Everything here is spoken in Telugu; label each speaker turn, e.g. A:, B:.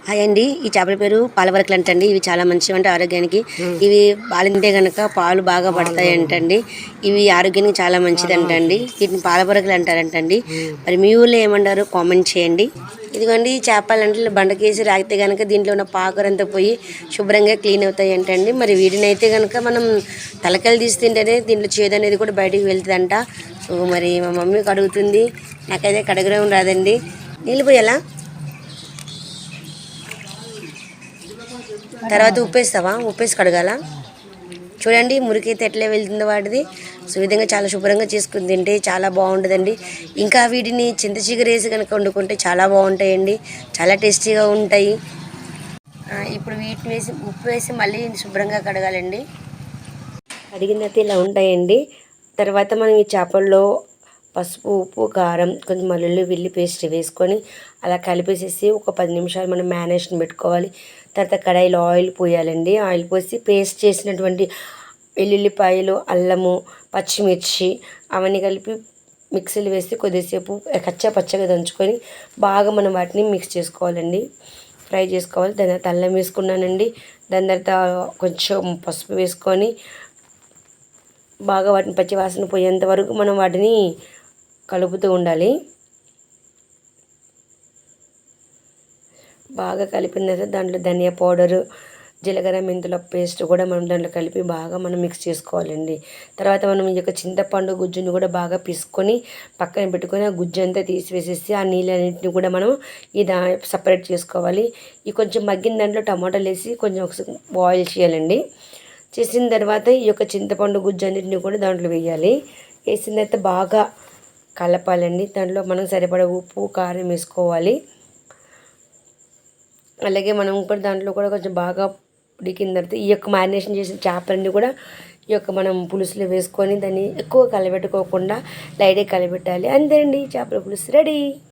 A: హాయ్ అండి. ఈ చేపల పేరు పాలవరకలు అంటండి. ఇవి చాలా మంచివి అంటే ఆరోగ్యానికి. ఇవి పాలు తింటే కనుక పాలు బాగా పడతాయి అంటండి. ఇవి ఆరోగ్యానికి చాలా మంచిది అంటండి. వీటిని పాలవరకలు అంటారంటండి. మరి మీ ఊళ్ళో ఏమంటారు కామెంట్ చేయండి. ఇదిగోండి చేపలంటే బండకేసి రాగితే కనుక దీంట్లో ఉన్న పాకరంతా పోయి శుభ్రంగా క్లీన్ అవుతాయి అంటండి. మరి వీటిని అయితే కనుక మనం తలకాయలు తీసి తింటేనే దీంట్లో చేదు అనేది కూడా బయటికి వెళ్తుందంట. సో మరి మా మమ్మీ కడుగుతుంది, నాకైతే కడగడం రాదండి. నీళ్ళు పోయాలా? తర్వాత ఉప్పేస్తావా? ఉప్పేసి కడగాల. చూడండి మురికి అయితే ఎట్లా వెళ్తుందో వాటిది. సో విధంగా చాలా శుభ్రంగా చేసుకుని తింటే చాలా బాగుంటుందండి. ఇంకా వీటిని చింత చిగురు వేసి కనుక వండుకుంటే చాలా బాగుంటాయండి, చాలా టేస్టీగా ఉంటాయి. ఇప్పుడు వీటిని వేసి ఉప్పు వేసి మళ్ళీ శుభ్రంగా కడగాలండి. కడిగిన తర్వాత ఇలా ఉంటాయండి. తర్వాత మనం ఈ చేపల్లో పసుపు, ఉప్పు, కారం, కొంచెం వెల్లుల్లి పేస్ట్ వేసుకొని అలా కలిపేసేసి ఒక 10 నిమిషాలు మనం మ్యారినేషన్ పెట్టుకోవాలి. తర్వాత కడాయిలో ఆయిల్ పోయాలండి. ఆయిల్ పోసి పేస్ట్ చేసినటువంటి వెల్లుల్లిపాయలు, అల్లము, పచ్చిమిర్చి అవన్నీ కలిపి మిక్సీలు వేసి కొద్దిసేపు కచ్చా పచ్చగా దంచుకొని బాగా మనం వాటిని మిక్స్ చేసుకోవాలండి, ఫ్రై చేసుకోవాలి. దాని తర్వాత అల్లం వేసుకున్నానండి. దాని తర్వాత కొంచెం పసుపు వేసుకొని బాగా వాటిని పచ్చి వాసన పోయేంత వరకు మనం వాటిని కలుపుతూ ఉండాలి. బాగా కలిపిన తర్వాత దాంట్లో ధనియా పౌడరు, జీలకర్ర, మెంతుల పేస్ట్ కూడా మనం దాంట్లో కలిపి బాగా మనం మిక్స్ చేసుకోవాలండి. తర్వాత మనం ఈ యొక్క చింతపండు గుజ్జుని కూడా బాగా పిసుకొని పక్కన పెట్టుకొని ఆ గుజ్జు అంతా తీసివేసేసి ఆ నీళ్ళన్నింటిని కూడా మనం సపరేట్ చేసుకోవాలి. ఈ కొంచెం మగ్గిన దాంట్లో టమాటాలు వేసి కొంచెం బాయిల్ చేయాలండి. చేసిన తర్వాత ఈ యొక్క చింతపండు గుజ్జు అన్నింటిని కూడా దాంట్లో వేయాలి. వేసిన తర్వాత బాగా కలపాలండి. దాంట్లో మనం సరిపడా ఉప్పు, కారం వేసుకోవాలి. అలాగే మనం కూడా దాంట్లో కూడా కొంచెం బాగా ఉడికిన తర్వాత ఈ యొక్క మ్యారినేషన్ చేసిన చేపలన్నీ కూడా ఈ యొక్క మనం పులుసులో వేసుకొని దాన్ని ఎక్కువ కలబెట్టుకోకుండా లైట్గా కలబెట్టాలి. అంతే అండి, చేపల పులుసు రెడీ.